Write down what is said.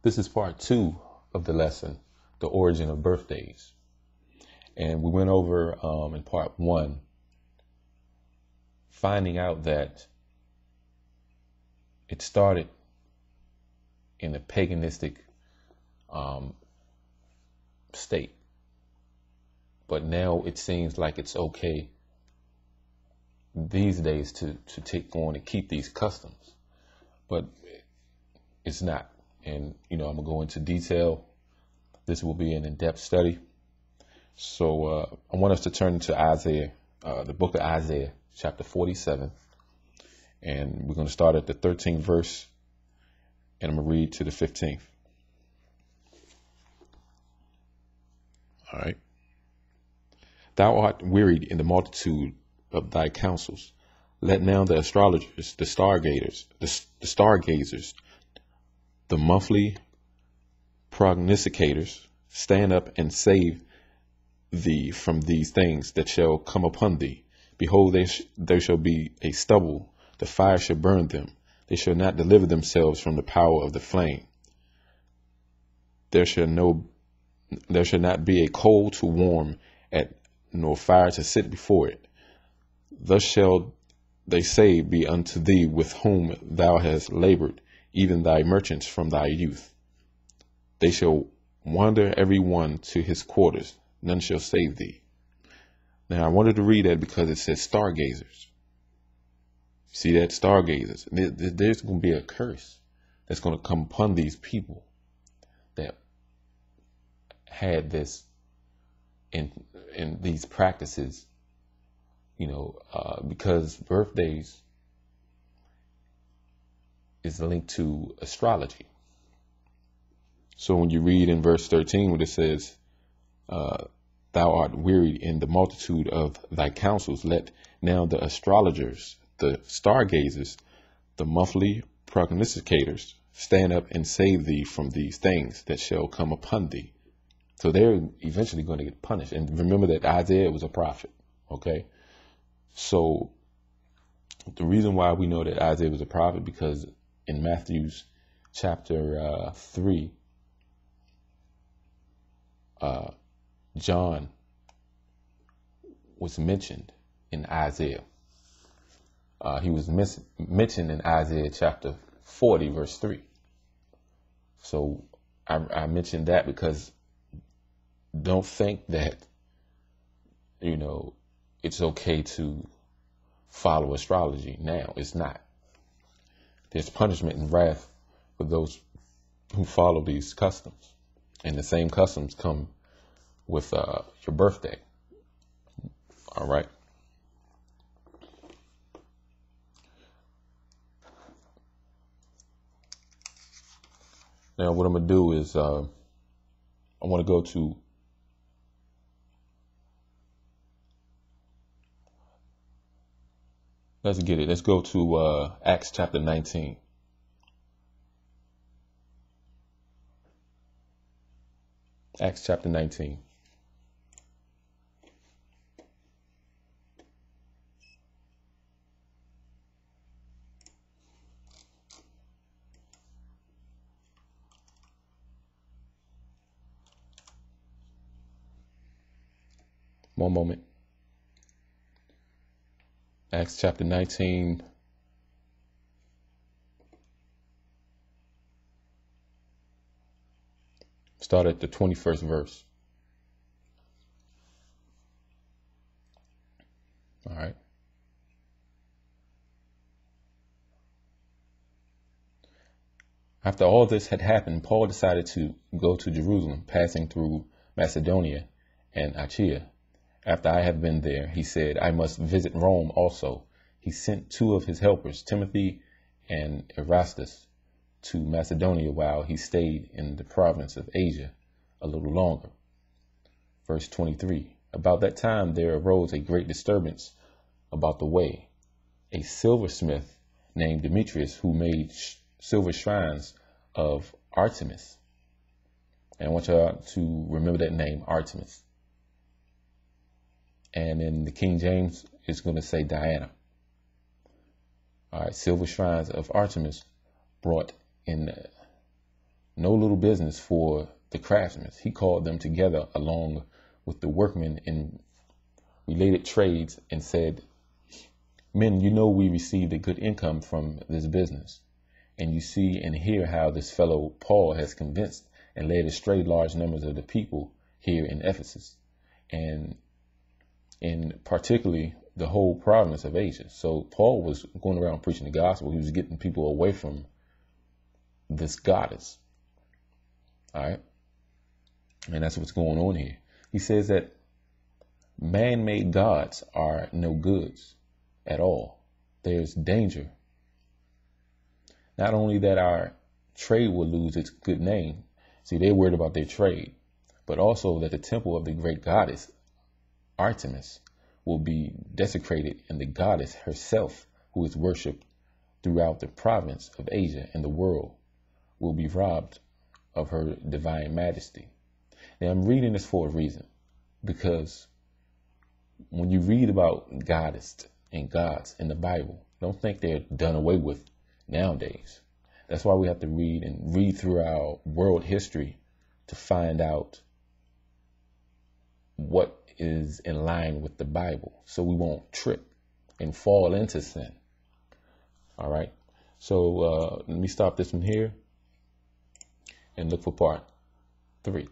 This is part 2 of the lesson, the origin of birthdays. And we went over in part 1, finding out that it started in a paganistic state. But now it seems like it's okay these days to take on and keep these customs. But it's not. And, I'm going to go into detail. This will be an in-depth study. So I want us to turn to Isaiah, the book of Isaiah, chapter 47. And we're going to start at the 13th verse, and I'm going to read to the 15th. All right. Thou art wearied in the multitude of thy counsels. Let now the astrologers, the stargazers, the monthly prognosticators stand up and save thee from these things that shall come upon thee. Behold, there shall be a stubble, the fire shall burn them. They shall not deliver themselves from the power of the flame. There shall not be a coal to warm at, nor fire to sit before it. Thus shall they say be unto thee with whom thou hast labored, even thy merchants from thy youth. They shall wander every one to his quarters, none shall save thee. Now I wanted to read that because it says stargazers. See that? Stargazers. There's going to be a curse that's going to come upon these people that had this in these practices, because birthdays is linked to astrology. So when you read in verse 13, what it says, thou art wearied in the multitude of thy counsels. Let now the astrologers, the stargazers, the monthly prognosticators stand up and save thee from these things that shall come upon thee. So they're eventually going to get punished. And remember that Isaiah was a prophet. Okay. So the reason why we know that Isaiah was a prophet, because in Matthew's chapter 3, John was mentioned in Isaiah. He was mentioned in Isaiah chapter 40, verse 3. So I mentioned that because don't think that, it's okay to follow astrology now. It's not. There's punishment and wrath for those who follow these customs. And the same customs come with your birthday. All right. Now what I'm going to do is I want to go to Let's go to Acts chapter 19. Acts chapter 19. One moment. Acts chapter 19. Start at the 21st verse. All right. After all this had happened, Paul decided to go to Jerusalem, passing through Macedonia and Achaia. After I had been there, he said, I must visit Rome also. He sent 2 of his helpers, Timothy and Erastus, to Macedonia while he stayed in the province of Asia a little longer. Verse 23, about that time there arose a great disturbance about the way. A silversmith named Demetrius, who made silver shrines of Artemis. And I want you to remember that name, Artemis. And in the King James, it's going to say Diana. All right, silver shrines of Artemis brought in no little business for the craftsmen. He called them together along with the workmen in related trades and said, "Men, you know we received a good income from this business. And you see and hear how this fellow Paul has convinced and led astray large numbers of the people here in Ephesus, and in particularly the whole province of Asia." So Paul was going around preaching the gospel. He was getting people away from this goddess. All right. And that's what's going on here. He says that man-made gods are no goods at all. There's danger. Not only that our trade will lose its good name. See, they're worried about their trade, but also that the temple of the great goddess Artemis will be desecrated, and the goddess herself, who is worshipped throughout the province of Asia and the world, will be robbed of her divine majesty. Now, I'm reading this for a reason, because when you read about goddess and gods in the Bible, don't think they're done away with nowadays. That's why we have to read through our world history to find out what is in line with the Bible, so we won't trip and fall into sin. All right. So let me stop this one here and look for part 3.